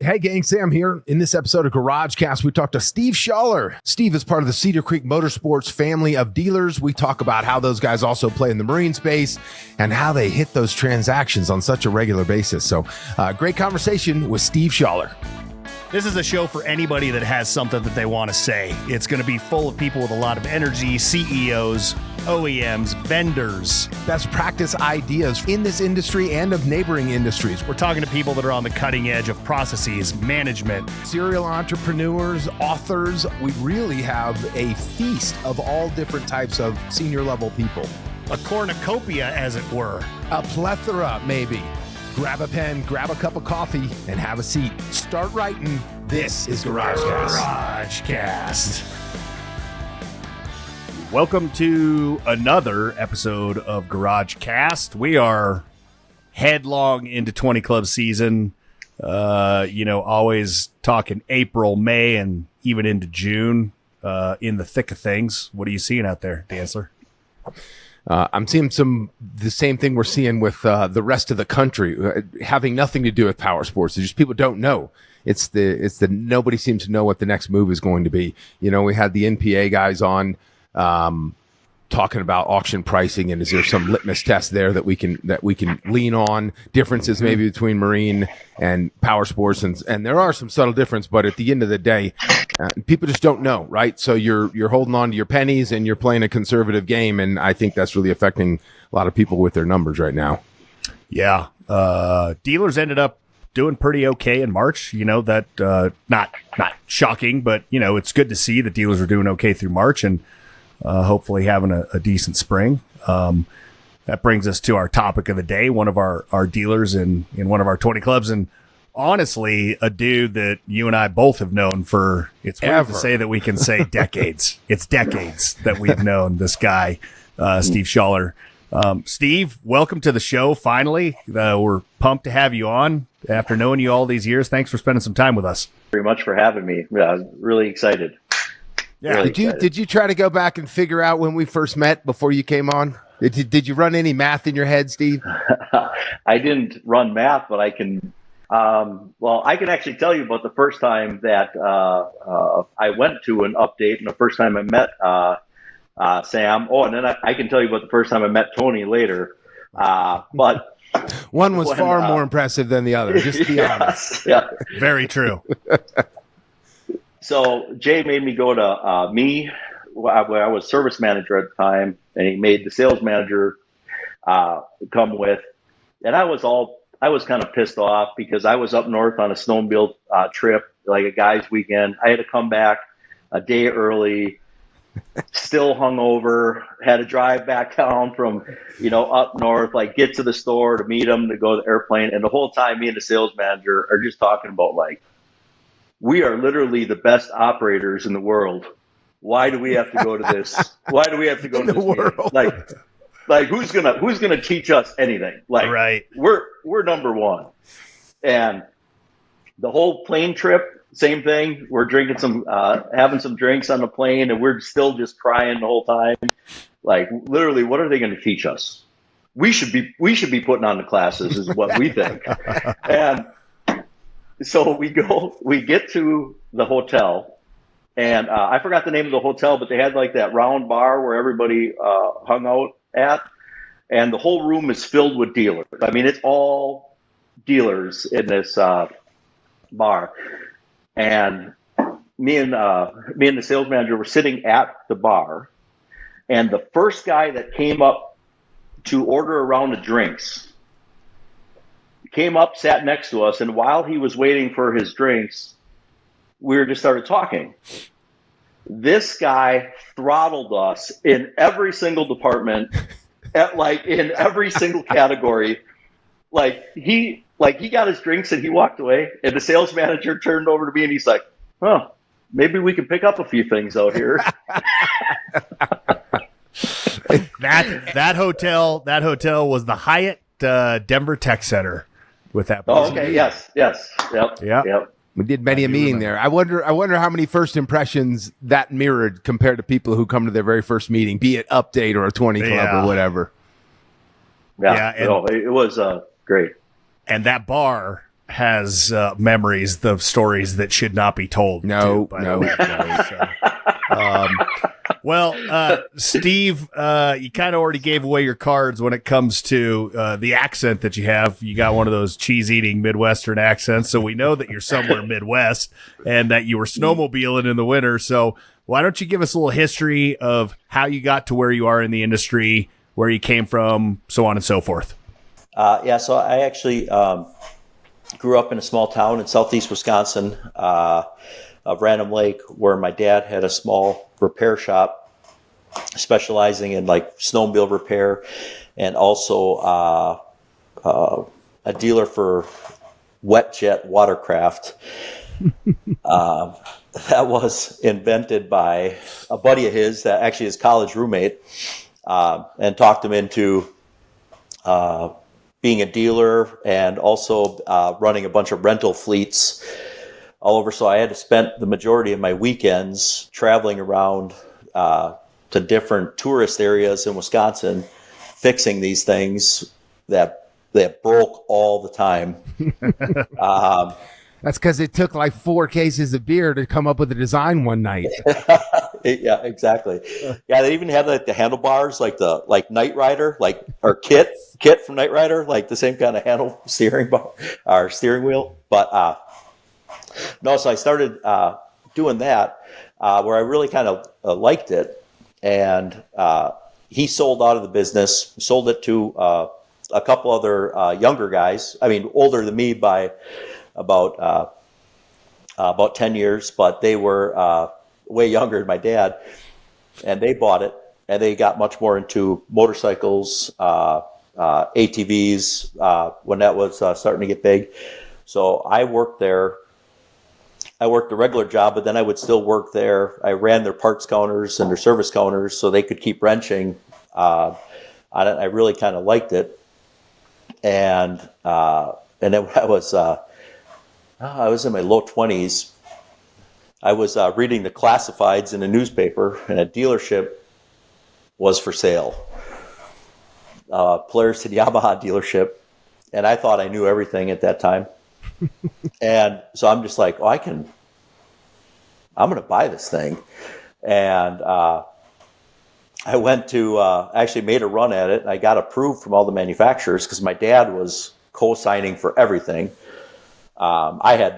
Hey gang, Sam here. In this episode of GarageCast, we talked to Steve Scholler. Steve is part of the Cedar Creek Motorsports family of dealers. We talk about how those guys also play in the marine space and how they hit those transactions on such a regular basis. So great conversation with Steve Scholler. This is a show for anybody that has something that they want to say. It's going to be full of people with a lot of energy, CEOs, OEMs, vendors. Best practice ideas in this industry and of neighboring industries. We're talking to people that are on the cutting edge of processes, management. Serial entrepreneurs, authors. We really have a feast of all different types of senior level people. A cornucopia, as it were. A plethora, maybe. Grab a pen, grab a cup of coffee, and have a seat. Start writing. This is GarageCast. GarageCast. Welcome to another episode of GarageCast. We are headlong into 20 Club season. Always talking April, May, and even into June in the thick of things. What are you seeing out there, Dancer? I'm seeing the same thing we're seeing with the rest of the country, having nothing to do with power sports. It's just people don't know. It's the nobody seems to know what the next move is going to be. You know, we had the NPA guys on talking about auction pricing, and is there some litmus test there that we can lean on? Differences maybe between marine and power sports, and there are some subtle difference, but at the end of the day, people just don't know, right? So you're holding on to your pennies and you're playing a conservative game, and I think that's really affecting a lot of people with their numbers right now. Yeah, dealers ended up doing pretty okay in March. You know that not shocking, but you know it's good to see that dealers are doing okay through March and hopefully having a decent spring. That brings us to our topic of the day. One of our dealers in one of our 20 clubs, and honestly, a dude that you and I both have known for, it's weird to say that we can say decades. It's decades that we've known this guy, Steve Scholler. Steve, welcome to the show. Finally, we're pumped to have you on after knowing you all these years. Thanks for spending some time with us. Very much for having me. Yeah, I was really excited. Yeah. Did you try to go back and figure out when we first met before you came on? Did you run any math in your head, Steve? I didn't run math, but I can. I can actually tell you about the first time that I went to an update, and the first time I met Sam. Oh, and then I can tell you about the first time I met Tony later. But one was far more impressive than the other. Just to be honest. Yeah, very true. So Jay made me go to where I was service manager at the time, and he made the sales manager come with, and I was kind of pissed off because I was up north on a snowmobile trip, like a guy's weekend. I had to come back a day early, still hungover, had to drive back down from, up north, like get to the store to meet him, to go to the airplane. And the whole time me and the sales manager are just talking about like, we are literally the best operators in the world. Why do we have to go to this? Why do we have to go to this world? Like who's gonna teach us anything? Like, right. We're number one. And the whole plane trip, same thing. We're drinking having some drinks on the plane, and we're still just crying the whole time. Like, literally, what are they going to teach us? We should be putting on the classes, is what we think. And so we get to the hotel, and I forgot the name of the hotel, but they had like that round bar where everybody hung out at, and the whole room is filled with dealers. I mean, it's all dealers in this bar, and me and the sales manager were sitting at the bar, and the first guy that came up to order a round of drinks came up, sat next to us, and while he was waiting for his drinks, we just started talking. This guy throttled us in every single department, in every single category. He got his drinks and he walked away, and the sales manager turned over to me and he's like, "Huh, maybe we can pick up a few things out here." That hotel was the Hyatt Denver Tech Center with that. Oh, okay. Yes. Yep. We did many a meeting there. I wonder how many first impressions that mirrored compared to people who come to their very first meeting, be it Update or a 20 Club or whatever. Yeah, it was great. And that bar has memories of stories that should not be told. No. Well, Steve, you kind of already gave away your cards when it comes to the accent that you have. You got one of those cheese-eating Midwestern accents, so we know that you're somewhere Midwest and that you were snowmobiling in the winter. So why don't you give us a little history of how you got to where you are in the industry, where you came from, so on and so forth? So I actually grew up in a small town in southeast Wisconsin, of Random Lake, where my dad had a small repair shop specializing in like snowmobile repair, and also a dealer for wet jet watercraft. That was invented by a buddy of his, that actually his college roommate, and talked him into being a dealer and also running a bunch of rental fleets all over. So I had to spend the majority of my weekends traveling around to different tourist areas in Wisconsin, fixing these things that broke all the time. That's because it took like 4 cases of beer to come up with a design one night. Yeah, exactly. Yeah, they even had like the handlebars, like Knight Rider, or Kit from Knight Rider, like the same kind of steering wheel. But no, so I started doing that, where I really kind of liked it, and he sold out of the business, sold it to a couple other younger guys. I mean, older than me by about 10 years, but they were way younger than my dad, and they bought it, and they got much more into motorcycles, ATVs, when that was starting to get big. So I worked there. I worked a regular job, but then I would still work there. I ran their parts counters and their service counters so they could keep wrenching on it. I really kind of liked it. And then I was in my low 20s. I was reading the classifieds in a newspaper, and a dealership was for sale. Polaris to the Yamaha dealership. And I thought I knew everything at that time. And so I'm just like, I'm going to buy this thing. And I went to, actually made a run at it. And I got approved from all the manufacturers because my dad was co-signing for everything. I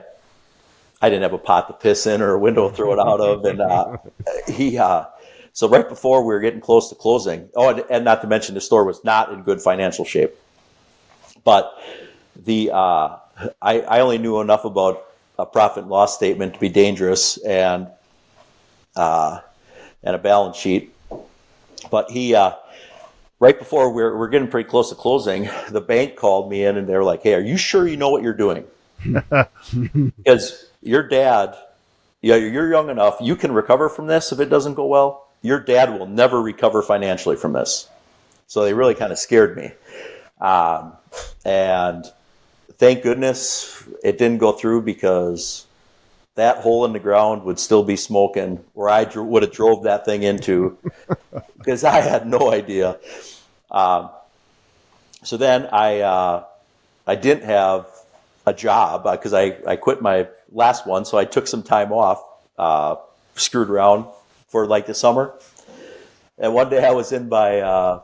didn't have a pot to piss in or a window to throw it out of. And so right before we were getting close to closing, and not to mention the store was not in good financial shape. But I only knew enough about a profit and loss statement to be dangerous and a balance sheet. But right before we're getting pretty close to closing, the bank called me in and they were like, "Hey, are you sure you know what you're doing? Because your dad, you're young enough, you can recover from this if it doesn't go well. Your dad will never recover financially from this." So they really kind of scared me. And thank goodness it didn't go through, because that hole in the ground would still be smoking where I would have drove that thing into, because I had no idea. So then I didn't have a job because I quit my last one. So I took some time off, screwed around for like the summer. And one day I was in by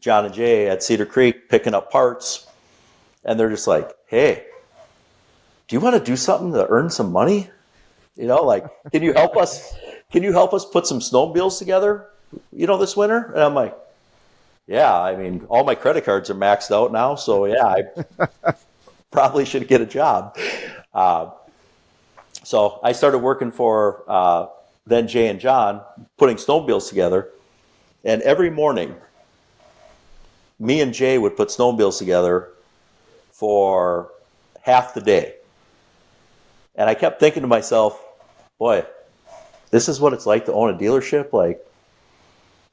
John and Jay at Cedar Creek picking up parts. And they're just like, "Hey, do you want to do something to earn some money? Can you help us? Can you help us put some snowmobiles together, this winter?" And I'm like, "Yeah, I mean, all my credit cards are maxed out now. So yeah, I probably should get a job." So I started working for then Jay and John, putting snowmobiles together. And every morning, me and Jay would put snowmobiles together for half the day. And I kept thinking to myself, boy, this is what it's like to own a dealership. Like,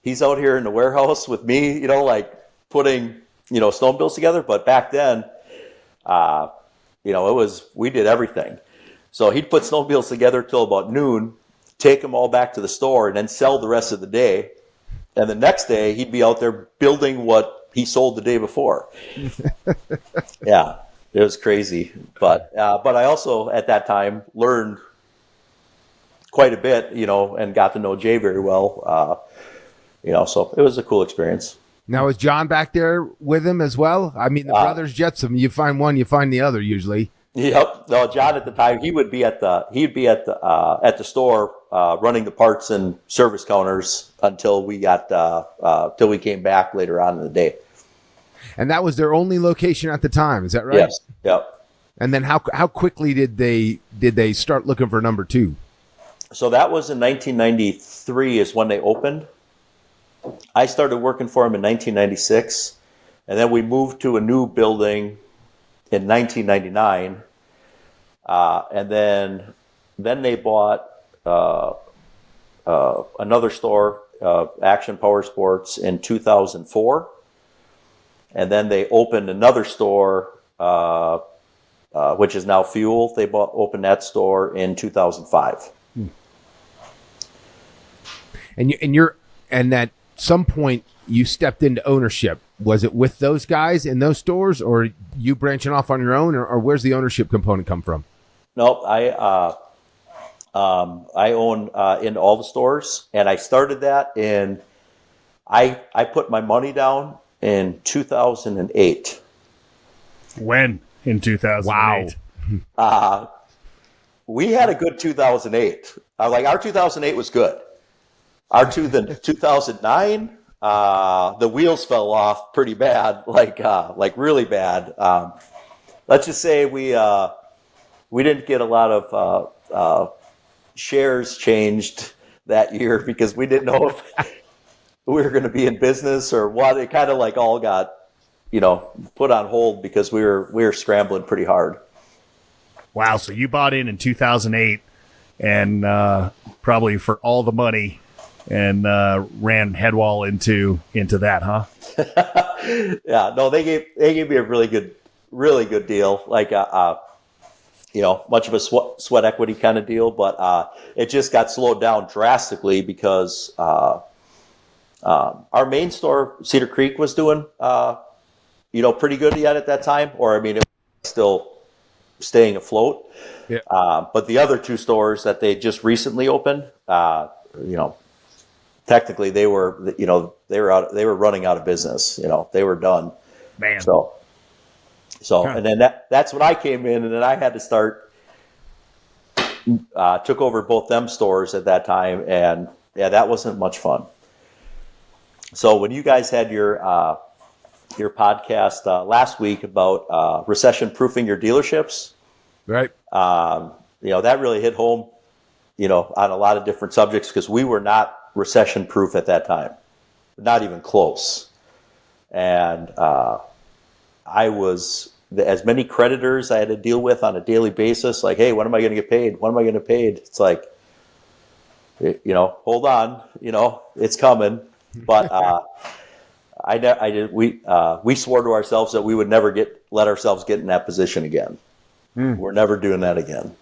he's out here in the warehouse with me, putting, snowmobiles together. But back then, we did everything. So he'd put snowmobiles together till about noon, take them all back to the store, and then sell the rest of the day. And the next day, he'd be out there building what he sold the day before. Yeah. It was crazy, but I also at that time learned quite a bit, and got to know Jay very well. So it was a cool experience. Now, is John back there with him as well? I mean, the brothers Jetsam. You find one, you find the other usually. Yep. No, John at the time he would be at the store running the parts and service counters until we came back later on in the day. And that was their only location at the time. Is that right? Yes. Yep. And then how quickly did they start looking for number two? So that was in 1993 is when they opened. I started working for them in 1996, and then we moved to a new building in 1999, and then they bought another store, Action Power Sports, in 2004, and then they opened another store, which is now Fuel. They opened that store in 2005. And at some point you stepped into ownership. Was it with those guys in those stores, or you branching off on your own, or where's the ownership component come from? No, I own in all the stores, and I started that I put my money down in 2008. When in 2008? Wow. We had a good 2008. Our 2008 was good. Our 2009, the wheels fell off pretty bad, like really bad. Let's just say we didn't get a lot of shares changed that year because we didn't know if we were going to be in business or what. It kind of all got put on hold because we were scrambling pretty hard. Wow! So you bought in 2008, and probably for all the money, and ran headwall into that, huh? Yeah, no, they gave me a really good deal, much of a sweat equity kind of deal, but it just got slowed down drastically because our main store, Cedar Creek, was doing pretty good yet at that time, or it was still staying afloat. Yeah. But the other two stores that they just recently opened, technically they were running out of business. They were done. Man. So and then that's when I came in, and then I had to start. Took over both them stores at that time, and that wasn't much fun. So when you guys had your podcast last week about recession proofing your dealerships, Right. That really hit home, on a lot of different subjects because we were not recession proof at that time, not even close. And I was as many creditors I had to deal with on a daily basis. Like, hey, when am I going to get paid? When am I going to get paid? It's like, hold on, it's coming. But we swore to ourselves that we would never let ourselves get in that position again. We're never doing that again.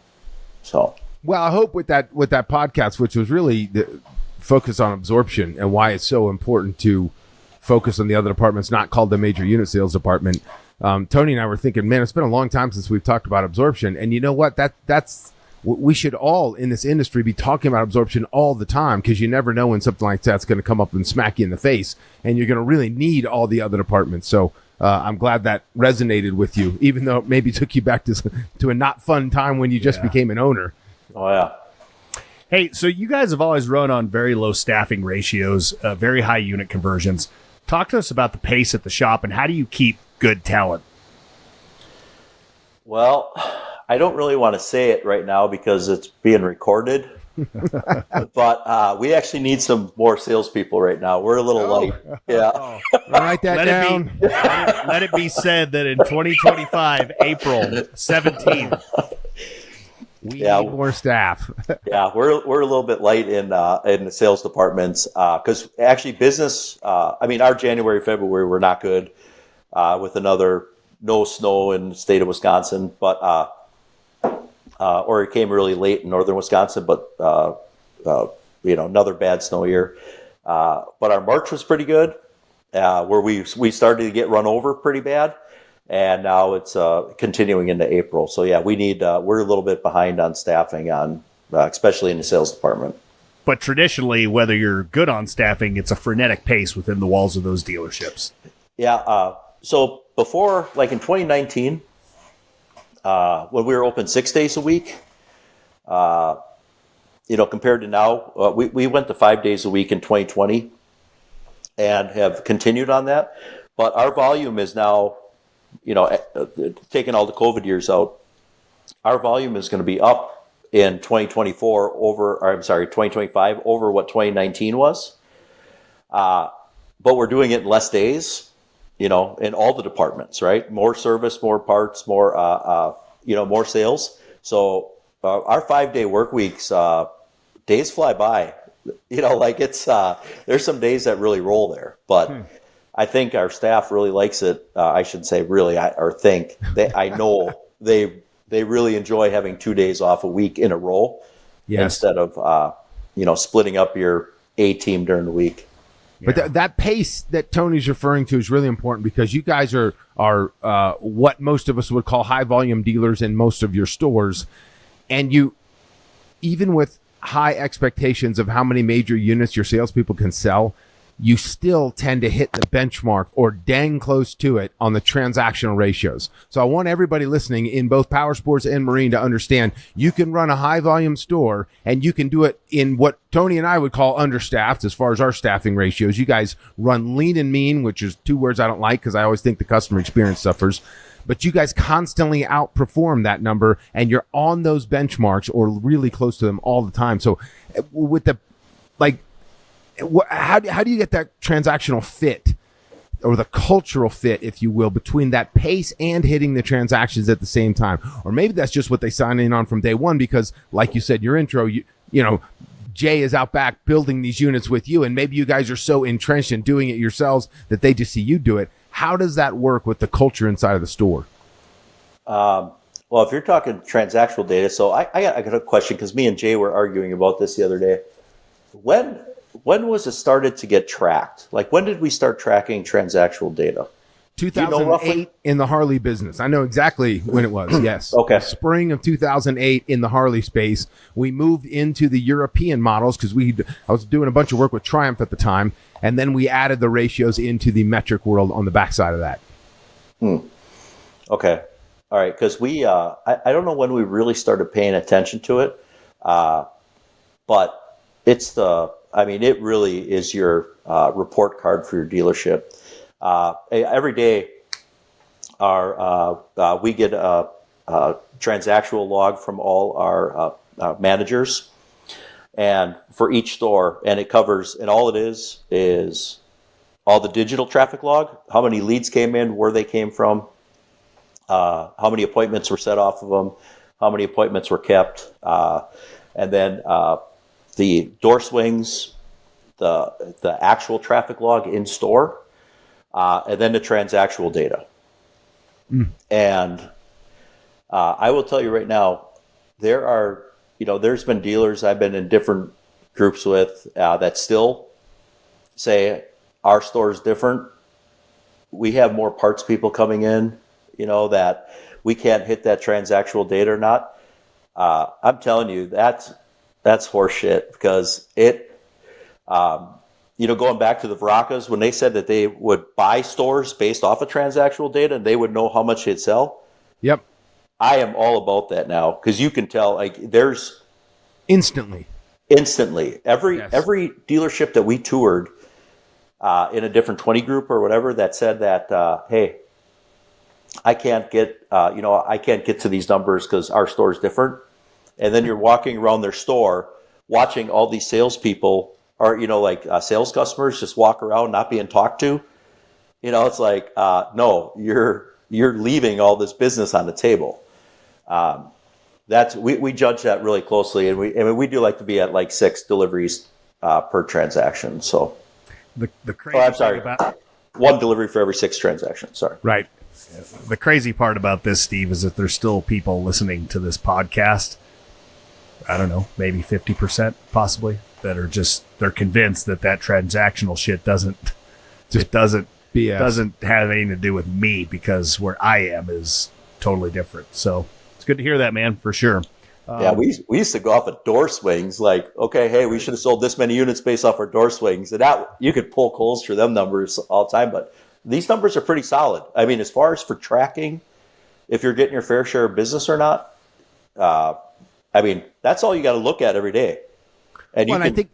So, well, I hope with that podcast, which was really the focus on absorption and why it's so important to focus on the other departments, not called the major unit sales department. Tony and I were thinking, man, it's been a long time since we've talked about absorption. And you know what? That's we should all in this industry be talking about absorption all the time, because you never know when something like that's going to come up and smack you in the face, and you're going to really need all the other departments. So I'm glad that resonated with you, even though it maybe took you back to a not fun time when you just became an owner. Oh, yeah. Hey, so you guys have always run on very low staffing ratios, very high unit conversions. Talk to us about the pace at the shop, and how do you keep good talent? Well, I don't really want to say it right now because it's being recorded, but we actually need some more salespeople right now. We're a little light. Yeah. Write that down. Let it be said that in 2025, April 17th, we need more staff. Yeah, we're a little bit light in the sales departments because actually business. Our January, February were not good with another no snow in the state of Wisconsin, but or it came really late in northern Wisconsin, but another bad snow year. But our March was pretty good, where we started to get run over pretty bad, and now it's continuing into April. So yeah, we're a little bit behind on staffing especially in the sales department. But traditionally, whether you're good on staffing, it's a frenetic pace within the walls of those dealerships. Yeah. So before, like in 2019, when we were open 6 days a week, compared to now, we went to 5 days a week in 2020 and have continued on that. But our volume is now, taking all the COVID years out, our volume is going to be up in 2025 over what 2019 was. But we're doing it in less days, in all the departments, right? More service, more parts, more sales. So our 5 day work weeks, days fly by, it's, there's some days that really roll there, but I think our staff really likes it. I should say really, I know they really enjoy having 2 days off a week in a row instead of, splitting up your A team during the week. But that pace that Tony's referring to is really important because you guys are what most of us would call high volume dealers in most of your stores. And you, even with high expectations of how many major units your salespeople can sell, you still tend to hit the benchmark or dang close to it on the transactional ratios. So I want everybody listening in both power sports and marine to understand you can run a high volume store and you can do it in what Tony and I would call understaffed as far as our staffing ratios. You guys run lean and mean, which is two words I don't like because I always think the customer experience suffers. But you guys constantly outperform that number and you're on those benchmarks or really close to them all the time. So with the, how do you get that transactional fit or the cultural fit, if you will, between that pace and hitting the transactions at the same time? Or maybe that's just what they sign in on from day one because, like you said, your intro, Jay is out back building these units with you, and maybe you guys are so entrenched in doing it yourselves that they just see you do it. How does that work with the culture inside of the store? Well, if you're talking transactional data, so I got a question because me and Jay were arguing about this the other day. When was it started to get tracked? Like, when did we start tracking transactional data? 2008 in the Harley business. I know exactly when it was. Yes. Okay. Spring of 2008 in the Harley space. We moved into the European models because I was doing a bunch of work with Triumph at the time, and then we added the ratios into the metric world on the backside of that. Okay. All right. Because we, I don't know when we really started paying attention to it, but it really is your report card for your dealership. Every day, we get a transactional log from all our managers, and for each store, and it covers, and all it is all the digital traffic log, how many leads came in, where they came from, how many appointments were set off of them, how many appointments were kept, and then the door swings, the actual traffic log in store. And then the transactional data. And I will tell you right now, there's been dealers I've been in different groups with that still say our store is different. We have more parts people coming in, that we can't hit that transactional data or not. I'm telling you, that's horseshit because going back to the Veracas, when they said that they would buy stores based off of transactional data and they would know how much they'd sell. Yep. I am all about that now because you can tell, there's instantly every dealership that we toured in a different 20 group or whatever that said that, hey, I can't get to these numbers because our store is different. And then you're walking around their store watching all these salespeople or, sales customers just walk around not being talked to. It's like, no, you're leaving all this business on the table. We judge that really closely, and we do like to be at 6 deliveries per transaction. So the crazy thing about 1 delivery for every 6 transactions. Sorry. Right. The crazy part about this, Steve, is that there's still people listening to this podcast. I don't know, maybe 50% possibly, that are they're convinced that transactional shit doesn't BS. doesn't have anything to do with me, because where I am is totally different. So it's good to hear that, man, for sure. Yeah, we used to go off of door swings. Like, okay, hey, we should have sold this many units based off our door swings, and that you could pull Coles for them numbers all the time. But these numbers are pretty solid. I mean, as far as for tracking, if you're getting your fair share of business or not, I mean, that's all you got to look at every day. And I think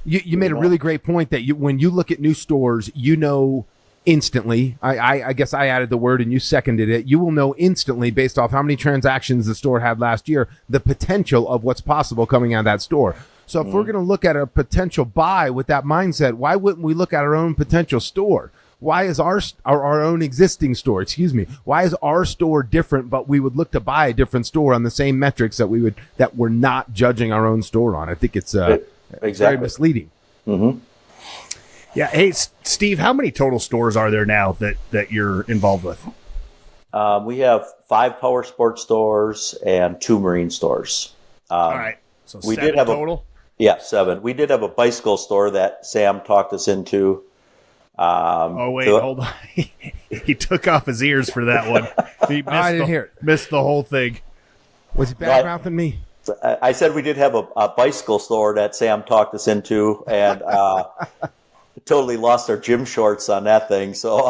you made a really great point that when you look at new stores, you know instantly. I guess I added the word and you seconded it. You will know instantly, based off how many transactions the store had last year, the potential of what's possible coming out of that store. So if we're going to look at a potential buy with that mindset, why wouldn't we look at our own potential store? Why is our own existing store, why is our store different, but we would look to buy a different store on the same metrics that we're not judging our own store on? I think it's very misleading. Mm-hmm. Yeah. Hey, Steve, how many total stores are there now that you're involved with? We have 5 power sports stores and 2 marine stores. All right. So we 7 did have total? 7. We did have a bicycle store that Sam talked us into. Hold on. He took off his ears for that one. I didn't hear it. Missed the whole thing. Was he bad-mouthing me? I said we did have a bicycle store that Sam talked us into, and totally lost our gym shorts on that thing. So,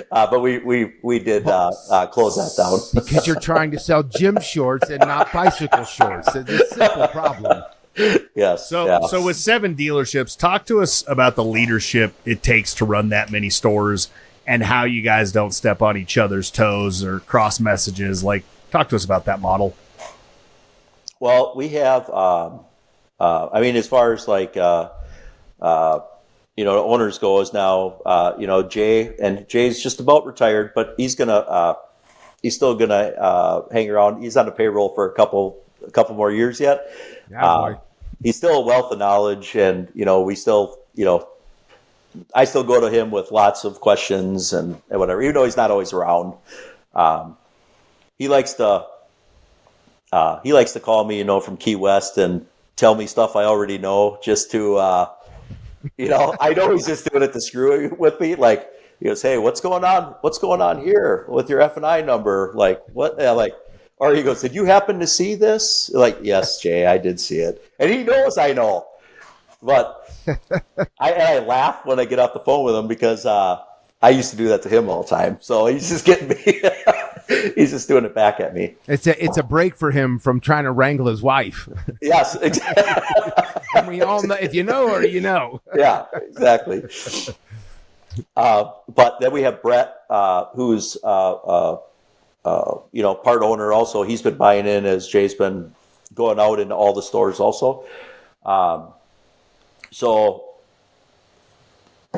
but we did close that down. Because you're trying to sell gym shorts and not bicycle shorts. It's a simple problem. Yes. So with 7 dealerships, talk to us about the leadership it takes to run that many stores and how you guys don't step on each other's toes or cross messages. Like, talk to us about that model. Well, we have, I mean, as far as like, the owners go is now, Jay's just about retired, but he's still gonna hang around. He's on the payroll for a couple more years yet. Yeah, he's still a wealth of knowledge, and we still, I still go to him with lots of questions and whatever, even though he's not always around. He likes to call me, from Key West and tell me stuff I already know, just to, I know he's just doing it to screw with me. Like, he goes, "Hey, what's going on? What's going on here with your F&I number? Like, what?" Or he goes, "Did you happen to see this?" Like, "Yes, Jay, I did see it." And he knows I know. But I laugh when I get off the phone with him, because I used to do that to him all the time. So he's just getting me. He's just doing it back at me. It's a break for him from trying to wrangle his wife. Yes, exactly. And we all know, if you know her, you know. Yeah, exactly. But then we have Brett, who's part owner also. He's been buying in as Jay's been going out into all the stores also.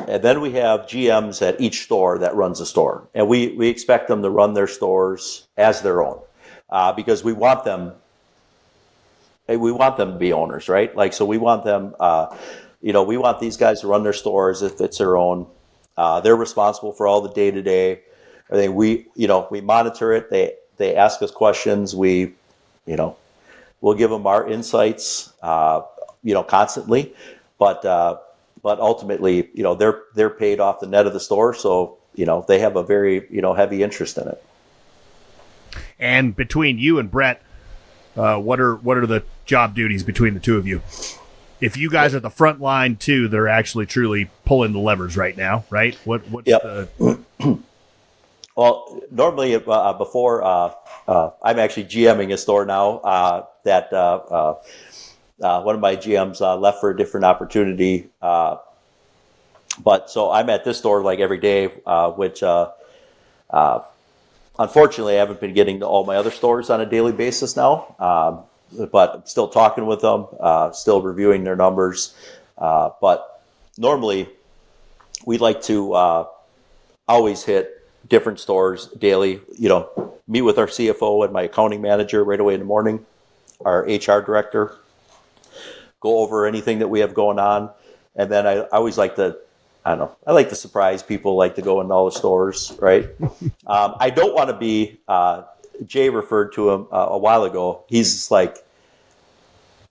And then we have GMs at each store that runs a store, and we expect them to run their stores as their own, because we want them to be owners, right? Like, so we want them, we want these guys to run their stores if it's their own. They're responsible for all the day-to-day. I think we monitor it. They ask us questions. We'll give them our insights, constantly, but ultimately, they're paid off the net of the store. So, they have a very, heavy interest in it. And between you and Brett, what are the job duties between the two of you? If you guys are the front line too, they're actually truly pulling the levers right now, right? What's the... Well, normally before I'm actually GMing a store now that one of my GMs left for a different opportunity. But so I'm at this store like every day, which unfortunately I haven't been getting to all my other stores on a daily basis now. But I'm still talking with them, still reviewing their numbers. But normally we like to always hit different stores daily, meet with our CFO and my accounting manager right away in the morning, our HR director, go over anything that we have going on. And then I always like to, I like to surprise people, like to go into all the stores, right? I don't want to be, Jay referred to him a while ago. He's just like,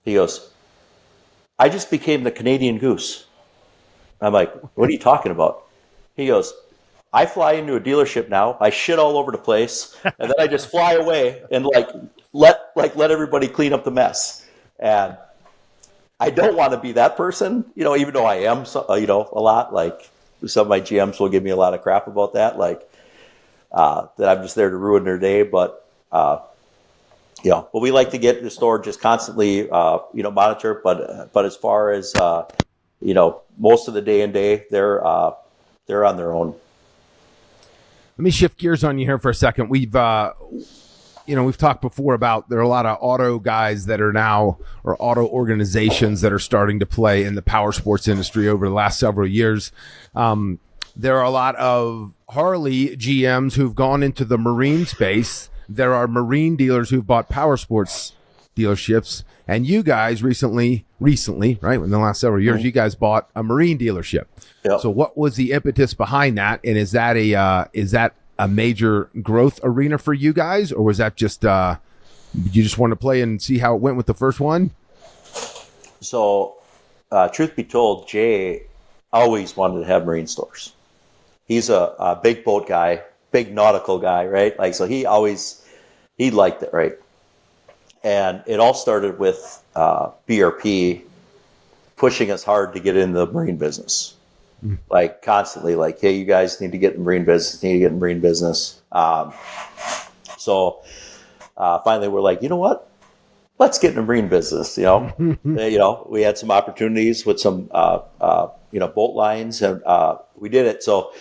he goes, "I just became the Canadian Goose." I'm like, "What are you talking about?" He goes, I fly into a dealership now. I shit all over the place, and then I just fly away and let everybody clean up the mess. And I don't want to be that person, even though I am, a lot. Like some of my GMs will give me a lot of crap about that, that I'm just there to ruin their day. But but we like to get the store just constantly, monitor. But as far as most of the day and day, they're on their own. Let me shift gears on you here for a second. We've talked before about there are a lot of auto guys that are now, or auto organizations that are starting to play in the power sports industry over the last several years. There are a lot of Harley GMs who've gone into the marine space. There are marine dealers who've bought power sports dealerships. And you guys recently, right, in the last several years, you guys bought a marine dealership. Yep. So what was the impetus behind that? And is that a major growth arena for you guys, or was that just you just want to play and see how it went with the first one? So, truth be told, Jay always wanted to have marine stores. He's a big boat guy, big nautical guy, right? So he liked it, right? And it all started with BRP pushing us hard to get in the marine business. Constantly, hey, you guys need to get in the marine business, So finally we're like, you know what? Let's get in the marine business, We had some opportunities with some, boat lines, and we did it. So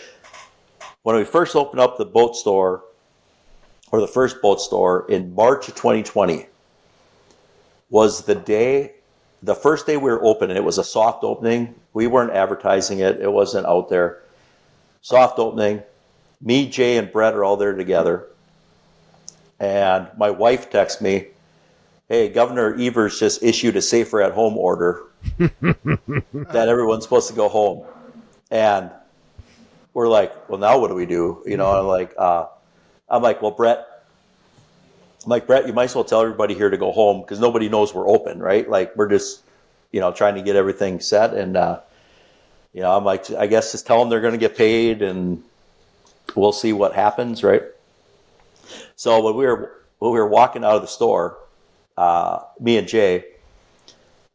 when we first opened up the boat store, or the first boat store in March of 2020, was the first day we were open, and it was a soft opening. We weren't advertising it. It wasn't out there. Soft opening. Me, Jay, and Brett are all there together. And my wife texts me, hey, Governor Evers just issued a safer at home order that everyone's supposed to go home. And we're like, well, now what do we do? I'm like, well, Brett, you might as well tell everybody here to go home because nobody knows we're open, right? We're just, trying to get everything set. And, I'm like, I guess just tell them they're going to get paid and we'll see what happens, right? So when we were walking out of the store, me and Jay,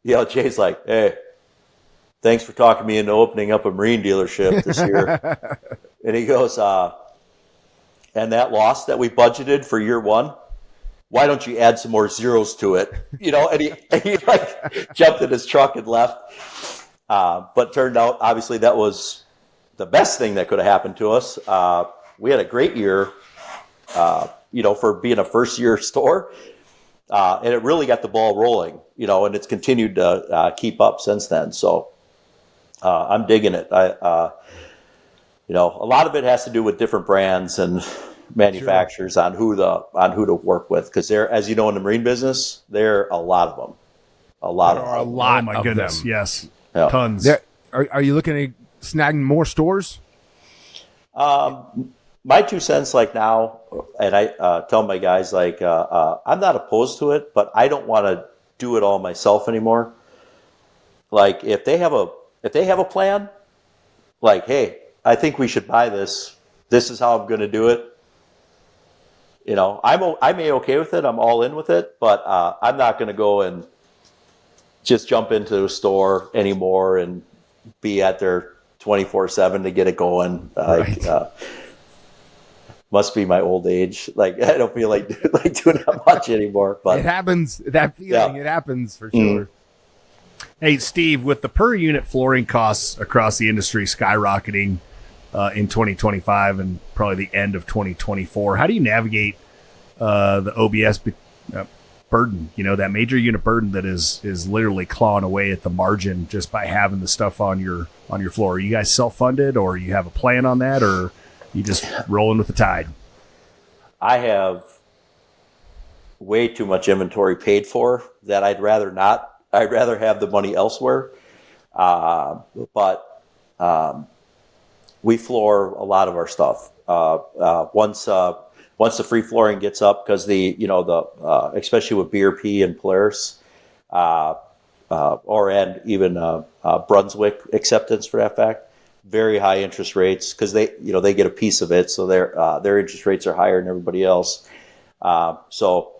Jay's like, hey, thanks for talking me into opening up a marine dealership this year. And he goes, and that loss that we budgeted for year one, why don't you add some more zeros to it? And he jumped in his truck and left. But turned out, obviously, that was the best thing that could have happened to us. We had a great year, for being a first year store. And it really got the ball rolling, and it's continued to keep up since then. So I'm digging it. A lot of it has to do with different brands and manufacturers on who to work with, because there, as you know, in the marine business, there are a lot of them. A lot oh my goodness, them. Yes, yeah. Tons. Are you looking at snagging more stores? My 2 cents, now, and I tell my guys, I'm not opposed to it, but I don't want to do it all myself anymore. If they have a plan, hey, I think we should buy this. This is how I'm going to do it. I'm okay with it. I'm all in with it, but I'm not going to go and just jump into a store anymore and be at there 24/7 to get it going. Right. Must be my old age. I don't feel like doing that much anymore. But it happens. That feeling, It happens for sure. Hey, Steve, with the per unit flooring costs across the industry skyrocketing in 2025 and probably the end of 2024, how do you navigate the OBS burden? That major unit burden that is literally clawing away at the margin just by having the stuff on your floor. Are you guys self-funded, or you have a plan on that, or you just rolling with the tide? I have way too much inventory paid for that I'd rather not. I'd rather have the money elsewhere. But we floor a lot of our stuff. Once the free flooring gets up, because especially with BRP and Polaris, and even Brunswick acceptance for that fact, very high interest rates because they get a piece of it, so their interest rates are higher than everybody else. So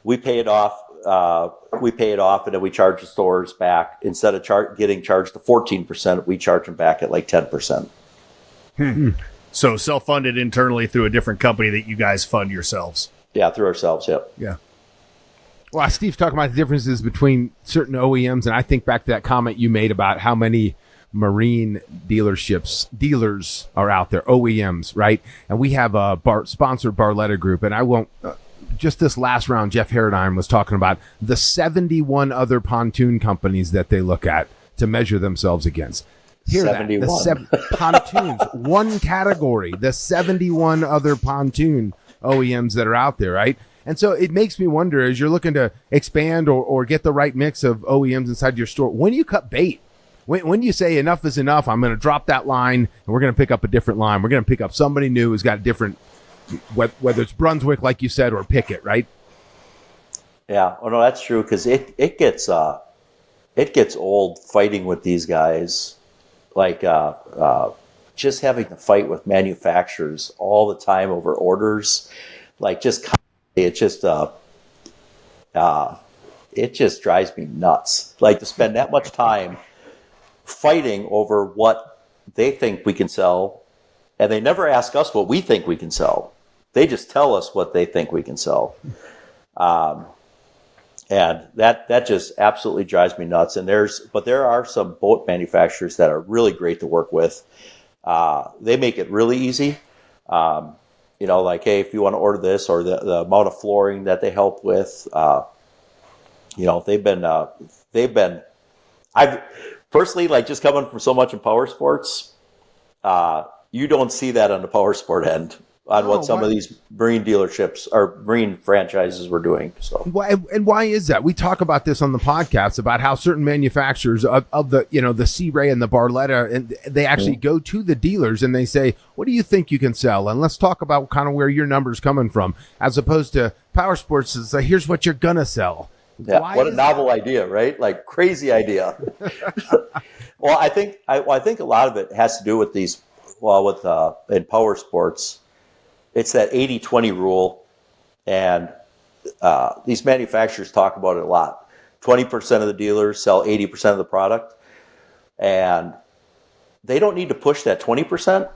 we pay it off. And then we charge the stores back. Instead of getting charged the 14%, we charge them back at like 10%. So self-funded internally through a different company that you guys fund yourselves. Yeah, through ourselves. Yep. Yeah. Well, Steve's talking about the differences between certain OEMs, and I think back to that comment you made about how many marine dealers are out there, OEMs, right? And we have a sponsored Barletta Group, and I won't. Just this last round, Jeff Harradine was talking about the 71 other pontoon companies that they look at to measure themselves against. Hear 71. That. The pontoons, one category, the 71 other pontoon OEMs that are out there, right? And so it makes me wonder, as you're looking to expand or get the right mix of OEMs inside your store, when do you cut bait? When you say enough is enough, I'm going to drop that line and we're going to pick up a different line. We're going to pick up somebody new who's got different, whether it's Brunswick, like you said, or Pickett, right? Yeah. Oh no, that's true. Cause it gets old fighting with these guys. Like, just having to fight with manufacturers all the time over orders, like it just drives me nuts. Like to spend that much time fighting over what they think we can sell, and they never ask us what we think we can sell. They just tell us what they think we can sell. And that just absolutely drives me nuts. And there are some boat manufacturers that are really great to work with. They make it really easy. Like, hey, if you want to order this, or the amount of flooring that they help with, I've personally, like, just coming from so much in power sports, you don't see that on the power sport end on what some of these marine dealerships or marine franchises were doing. So, and why is that? We talk about this on the podcast about how certain manufacturers of the Sea Ray and the Barletta, and they actually go to the dealers and they say, "What do you think you can sell?" And let's talk about kind of where your number's coming from, as opposed to power sports is like, "Here's what you're gonna sell." Yeah, what a novel idea, right? Like, crazy idea. Well, I think a lot of it has to do with these. Well, in power sports, it's that 80-20 rule, and these manufacturers talk about it a lot. 20% of the dealers sell 80% of the product, and they don't need to push that 20%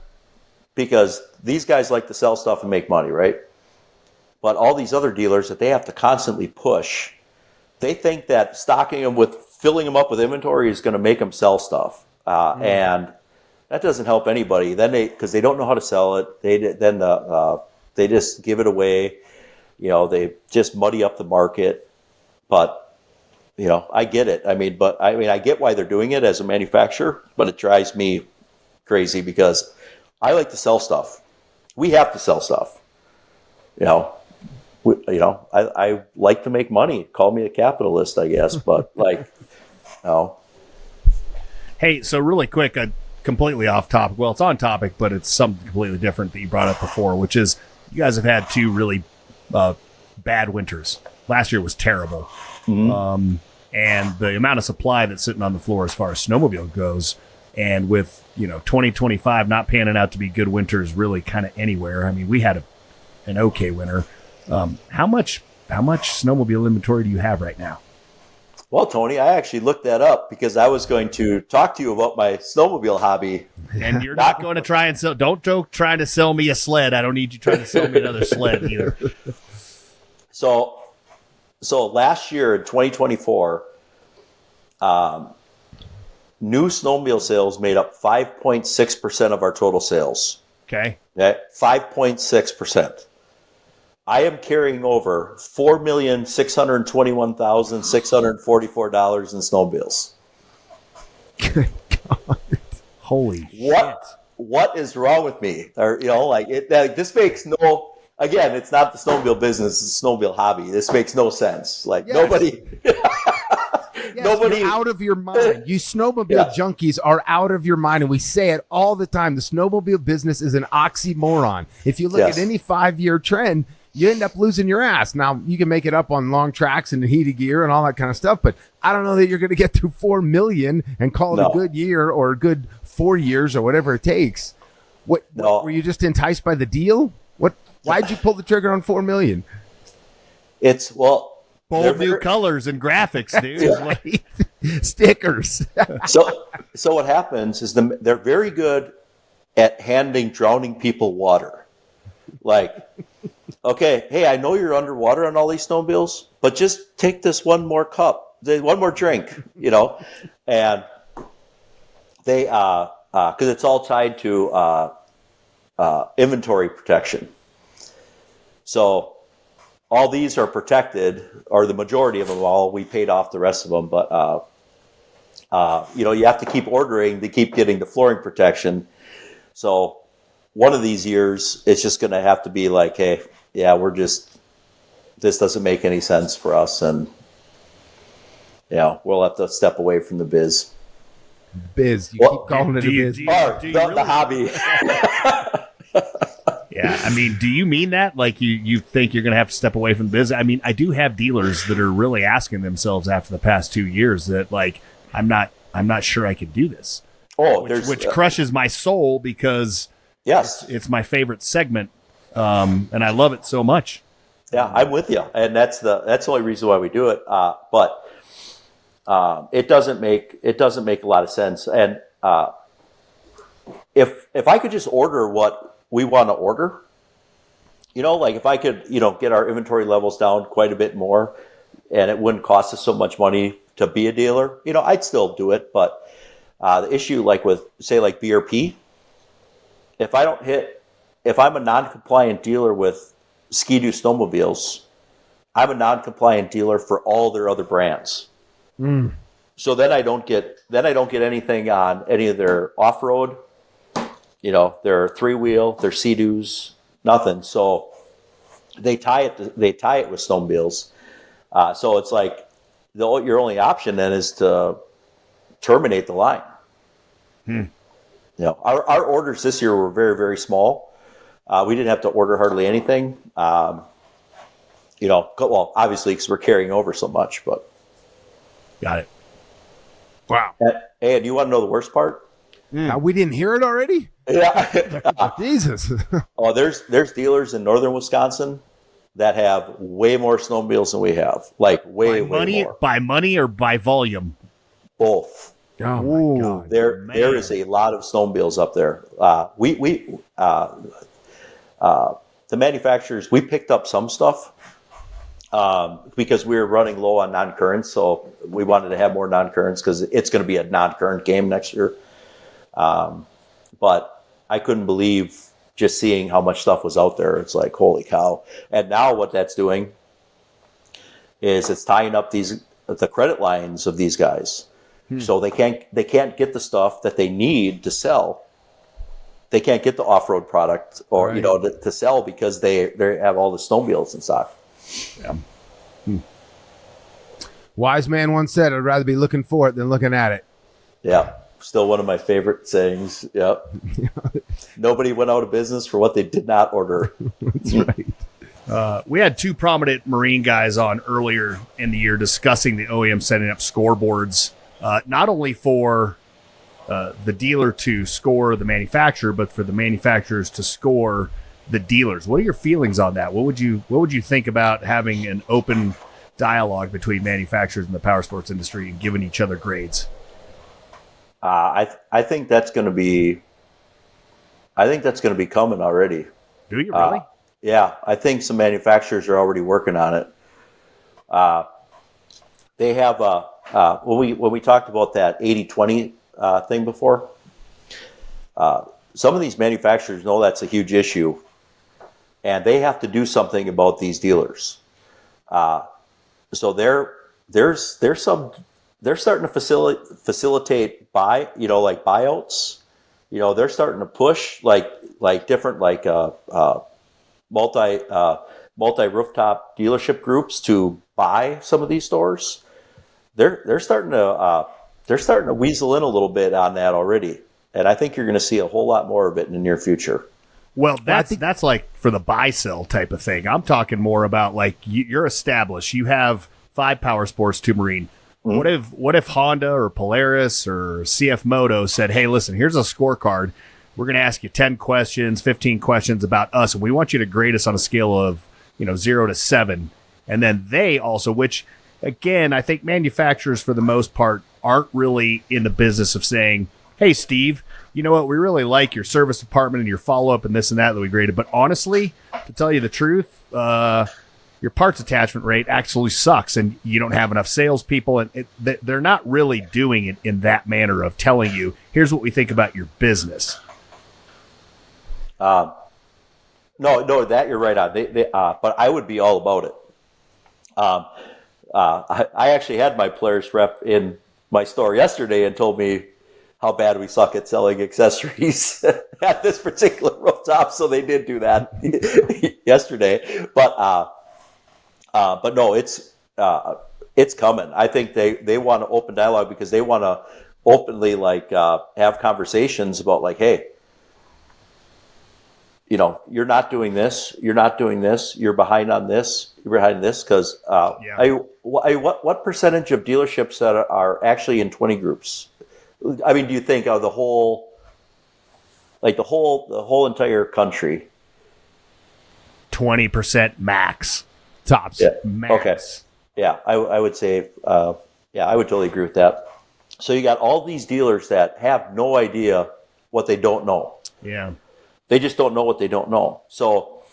because these guys like to sell stuff and make money, right? But all these other dealers that they have to constantly push, they think that filling them up with inventory is going to make them sell stuff, and that doesn't help anybody. Then because they don't know how to sell it, they just give it away. They just muddy up the market. But I get it. I get why they're doing it as a manufacturer, but it drives me crazy because I like to sell stuff. We have to sell stuff. I like to make money. Call me a capitalist, I guess, but Hey, so really quick, completely off topic. Well, it's on topic, but it's something completely different that you brought up before, which is you guys have had two really bad winters. Last year was terrible. Mm-hmm. And the amount of supply that's sitting on the floor as far as snowmobile goes, and with 2025 not panning out to be good winters really kind of anywhere. I mean, we had an okay winter. How much snowmobile inventory do you have right now? Well, Tony, I actually looked that up because I was going to talk to you about my snowmobile hobby. And you're not going to try and sell. Don't joke trying to sell me a sled. I don't need you trying to sell me another sled either. So last year in 2024, new snowmobile sales made up 5.6% of our total sales. Okay. 5.6%. I am carrying over $4,621,644 in snowmobiles. Good God. Holy shit. What is wrong with me? Or, this makes no, again, it's not the snowmobile business, it's the snowmobile hobby. This makes no sense. Nobody. Nobody, you're out of your mind. You snowmobile junkies are out of your mind, and we say it all the time. The snowmobile business is an oxymoron. If you look at any 5-year trend, you end up losing your ass. Now, you can make it up on long tracks and heated gear and all that kind of stuff, but I don't know that you're going to get to 4 million and call it a good year or a good 4 years or whatever it takes. What were you just enticed by the deal? Why'd you pull the trigger on $4 million? It's bold new colors and graphics, dude. Right. Stickers. So what happens is they're very good at handing drowning people water. Like, okay, hey, I know you're underwater on all these snowmobiles, but just take this one more cup, one more drink, and they, because it's all tied to inventory protection. So all these are protected, or the majority of them all. We paid off the rest of them, but you have to keep ordering to keep getting the flooring protection. So one of these years, it's just going to have to be like, hey, yeah, this doesn't make any sense for us, and we'll have to step away from the biz. Biz, you keep calling it a biz. The hobby. Yeah, I mean, do you mean that? Like you think you're going to have to step away from the biz? I mean, I do have dealers that are really asking themselves after the past 2 years that, like, I'm not sure I could do this. Which crushes my soul because it's my favorite segment, and I love it so much. Yeah, I'm with you, and that's the only reason why we do it. But it doesn't make a lot of sense. And if I could just order what we want to order, like if I could, get our inventory levels down quite a bit more, and it wouldn't cost us so much money to be a dealer, I'd still do it. But the issue, like with, say, like BRP, if I'm a non-compliant dealer with Ski-Doo snowmobiles, I'm a non-compliant dealer for all their other brands. Mm. So then I don't get anything on any of their off-road, their three-wheel, their Sea-Doos, nothing. So they tie it with snowmobiles. So it's like your only option then is to terminate the line. Our orders this year were very, very small. We didn't have to order hardly anything. Well, obviously because we're carrying over so much, but. Got it. Wow. Hey, and you want to know the worst part? We didn't hear it already? Yeah. Jesus. There's dealers in northern Wisconsin that have way more snowmobiles than we have. Like way more. By money or by volume? Both. Oh my God. There is a lot of snowmobiles up there. The manufacturers, we picked up some stuff because we were running low on non-currents, so we wanted to have more non-currents because it's going to be a non-current game next year. But I couldn't believe just seeing how much stuff was out there. It's like, holy cow. And now what that's doing is it's tying up the credit lines of these guys. So they can't get the stuff that they need to sell. They can't get the off-road product or to sell because they have all the snowmobiles in stock. Yeah. Wise man once said, "I'd rather be looking for it than looking at it." Yeah, still one of my favorite sayings. Yep. Nobody went out of business for what they did not order. That's right. We had two prominent marine guys on earlier in the year discussing the OEM setting up scoreboards, not only for the dealer to score the manufacturer, but for the manufacturers to score the dealers. What are your feelings on that? What would you think about having an open dialogue between manufacturers and the power sports industry and giving each other grades? I think that's going to be coming already. Do you really? Yeah, I think some manufacturers are already working on it. They have when we talked about that 80-20 thing before. Some of these manufacturers know that's a huge issue, and they have to do something about these dealers. So they're starting to facilitate buyouts. They're starting to push like different multi rooftop dealership groups to buy some of these stores. They're starting to weasel in a little bit on that already, and I think you're going to see a whole lot more of it in the near future. Well, that's like for the buy sell type of thing. I'm talking more about like you're established. You have 5 power sports, 2 marine. What if Honda or Polaris or CF Moto said, hey, listen, here's a scorecard. We're going to ask you 10 questions, 15 questions about us, and we want you to grade us on a scale of 0 to 7. And then they also, which, again, I think manufacturers for the most part aren't really in the business of saying, hey, Steve, you know what, we really like your service department and your follow-up and this and that we graded. But honestly, to tell you the truth, your parts attachment rate actually sucks, and you don't have enough salespeople, and they're not really doing it in that manner of telling you, here's what we think about your business. No, that you're right on. But I would be all about it. I actually had my Polaris rep in my store yesterday and told me how bad we suck at selling accessories at this particular rooftop. So they did do that yesterday. But no, it's coming. I think they want to open dialogue because they want to openly have conversations about hey, you're not doing this. You're not doing this. You're behind on this. You're behind this because what percentage of dealerships that are actually in 20 groups? I mean, do you think of the whole entire country? 20% max. Tops. Yeah. Max. Okay. Yeah, I would say, I would totally agree with that. So you got all these dealers that have no idea what they don't know. Yeah. They just don't know what they don't know. So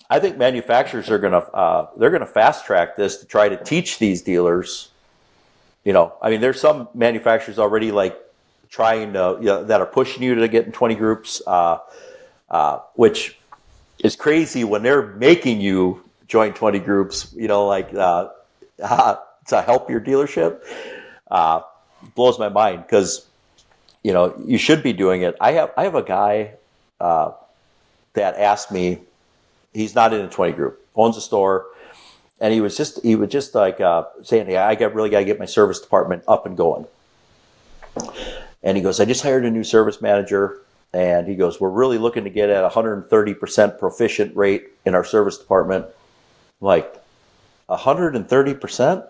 I think manufacturers are gonna fast track this to try to teach these dealers. I mean, there's some manufacturers already trying to that are pushing you to get in 20 groups, which is crazy when they're making you join 20 groups. To help your dealership. Blows my mind because you should be doing it. I have a guy that asked me. He's not in a 20 group, owns a store, and he would just saying, "Hey, I really got to get my service department up and going." And he goes, "I just hired a new service manager," and he goes, "We're really looking to get at 130% proficient rate in our service department." I'm like, 130%?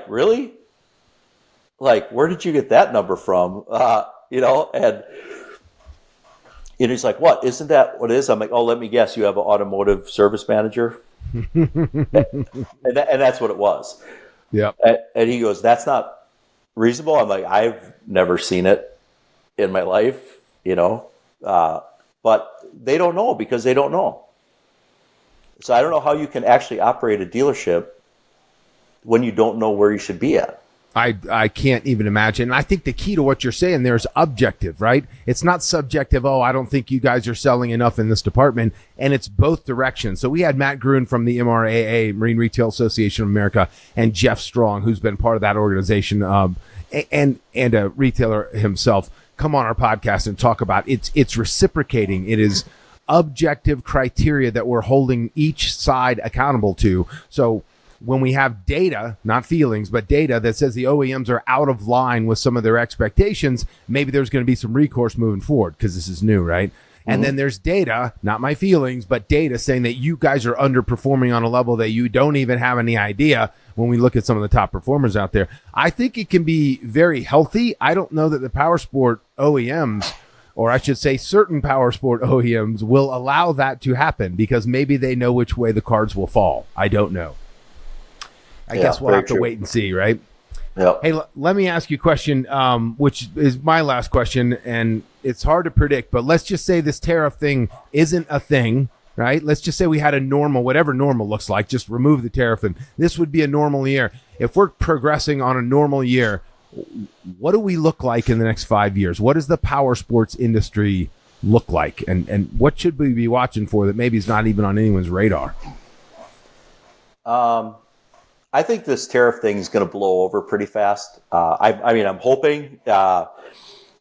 Really? Where did you get that number from? And he's like, "What? Isn't that what it is?" I'm like, "Oh, let me guess. You have an automotive service manager." and that's what it was. Yeah. And he goes, "That's not reasonable." I'm like, "I've never seen it in my life, but they don't know because they don't know. So I don't know how you can actually operate a dealership when you don't know where you should be at. I can't even imagine. I think the key to what you're saying there is objective, right? It's not subjective. Oh, I don't think you guys are selling enough in this department. And it's both directions. So we had Matt Gruen from the MRAA, Marine Retail Association of America, and Jeff Strong, who's been part of that organization, and a retailer himself, come on our podcast and talk about it's reciprocating. It is objective criteria that we're holding each side accountable to. So when we have data, not feelings, but data that says the OEMs are out of line with some of their expectations, maybe there's going to be some recourse moving forward because this is new, right? Mm-hmm. And then there's data, not my feelings, but data saying that you guys are underperforming on a level that you don't even have any idea when we look at some of the top performers out there. I think it can be very healthy. I don't know that the power sport OEMs, or I should say certain power sport OEMs, will allow that to happen because maybe they know which way the cards will fall. I don't know. I guess we'll have to wait and see, right? Yeah. Hey, let me ask you a question, which is my last question, and it's hard to predict, but let's just say this tariff thing isn't a thing, right? Let's just say we had a normal, whatever normal looks like, just remove the tariff, and this would be a normal year. If we're progressing on a normal year, what do we look like in the next 5 years? What does the power sports industry look like? And what should we be watching for that maybe is not even on anyone's radar? I think this tariff thing is going to blow over pretty fast. I'm hoping.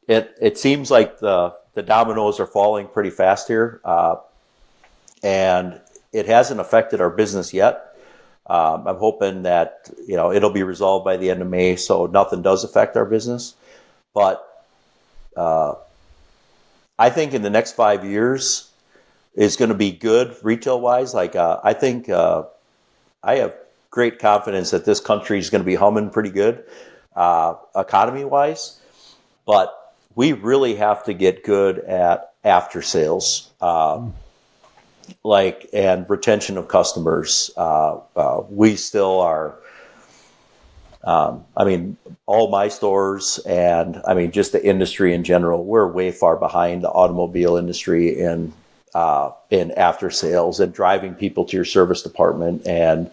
It seems like the dominoes are falling pretty fast here, and it hasn't affected our business yet. I'm hoping that it'll be resolved by the end of May, so nothing does affect our business. But I think in the next 5 years is going to be good retail wise. I think I have great confidence that this country is going to be humming pretty good, economy wise, but we really have to get good at after sales, and retention of customers. We still are, all my stores and just the industry in general, we're way far behind the automobile industry in after sales and driving people to your service department and,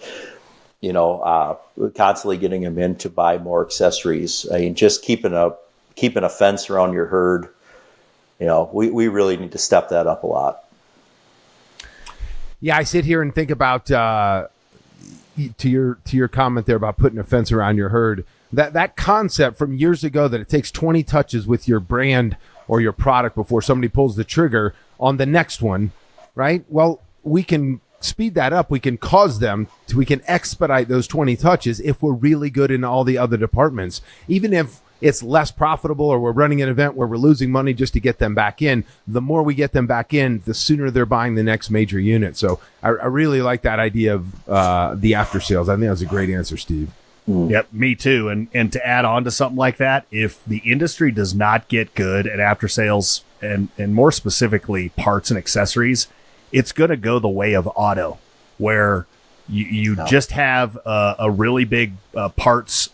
constantly getting them in to buy more accessories. Just keeping a fence around your herd. We really need to step that up a lot. Yeah, I sit here and think about to your comment there about putting a fence around your herd. That concept from years ago that it takes 20 touches with your brand or your product before somebody pulls the trigger on the next one, right? Well, we can speed that up. We can we can expedite those 20 touches if we're really good in all the other departments. Even if it's less profitable or we're running an event where we're losing money just to get them back in, the more we get them back in, the sooner they're buying the next major unit. So I really like that idea of the after sales. I think that's a great answer, Steve. Yep, me too. And to add on to something like that, if the industry does not get good at after sales and more specifically parts and accessories, it's going to go the way of auto, where you just have a really big parts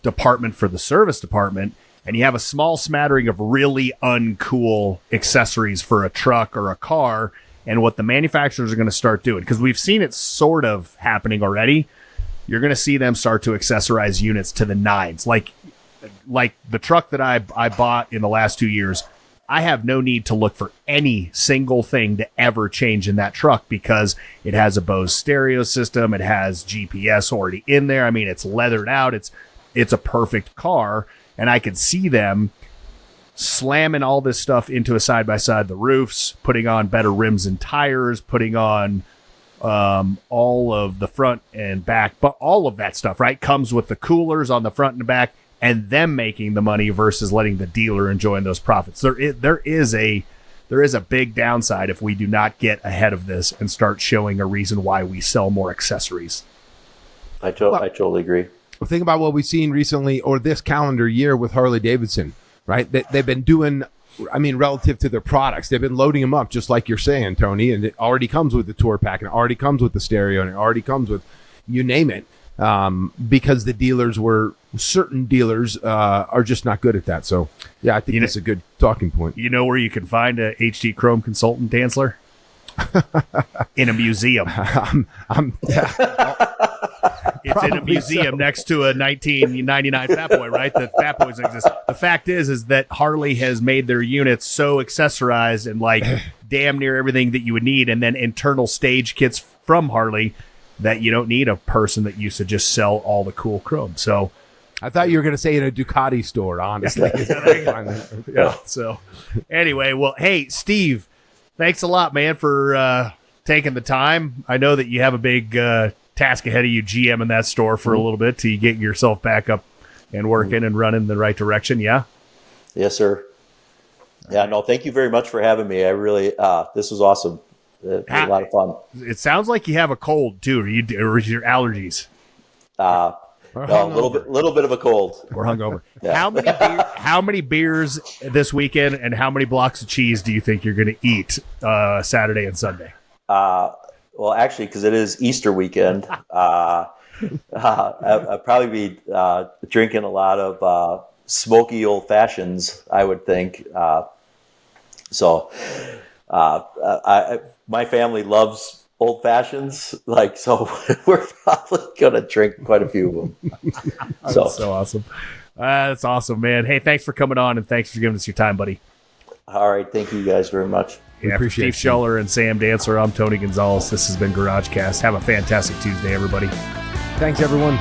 department for the service department, and you have a small smattering of really uncool accessories for a truck or a car. And what the manufacturers are going to start doing, because we've seen it sort of happening already, you're going to see them start to accessorize units to the nines. Like the truck that I bought in the last 2 years, I have no need to look for any single thing to ever change in that truck because it has a Bose stereo system. It has GPS already in there. It's leathered out. It's a perfect car. And I could see them slamming all this stuff into a side-by-side, the roofs, putting on better rims and tires, putting on all of the front and back, but all of that stuff, right, comes with the coolers on the front and the back, and them making the money versus letting the dealer enjoying those profits. There is a big downside if we do not get ahead of this and start showing a reason why we sell more accessories. I totally agree. Well, think about what we've seen recently or this calendar year with Harley Davidson, right? They've been doing, relative to their products, they've been loading them up just like you're saying, Tony, and it already comes with the tour pack, and it already comes with the stereo, and it already comes with, you name it, because certain dealers are just not good at that. So, yeah, I think that's a good talking point. You know where you can find a HD Chrome consultant, Dantzler? In a museum. It's in a museum next to a 1999 Fat Boy, right? The Fat Boys exist. The fact is that Harley has made their units so accessorized and like damn near everything that you would need, and then internal stage kits from Harley that you don't need a person that used to just sell all the cool chrome. So I thought you were going to say in a Ducati store, honestly. Yeah. So anyway, well, hey, Steve, thanks a lot, man, for taking the time. I know that you have a big task ahead of you GM in that store for a little bit till you get yourself back up and working and running the right direction. Yeah. Yes, sir. Yeah, no, thank you very much for having me. I really, this was awesome. It was a lot of fun. It sounds like you have a cold too, or is your allergies? No, a little bit of a cold. Or hungover. Yeah. How many beers this weekend, and how many blocks of cheese do you think you're going to eat Saturday and Sunday? Well, actually, because it is Easter weekend, I'll probably be drinking a lot of smoky old fashions, I would think. My family loves old fashions, so we're probably gonna drink quite a few of them. That's so awesome. That's awesome, man. Hey, thanks for coming on, and thanks for giving us your time, buddy. All right, thank you guys very much. Yeah, for Steve Scholler and Sam Dantzler, I'm Tony Gonzalez. This has been GarageCast. Have a fantastic Tuesday, everybody. Thanks, everyone.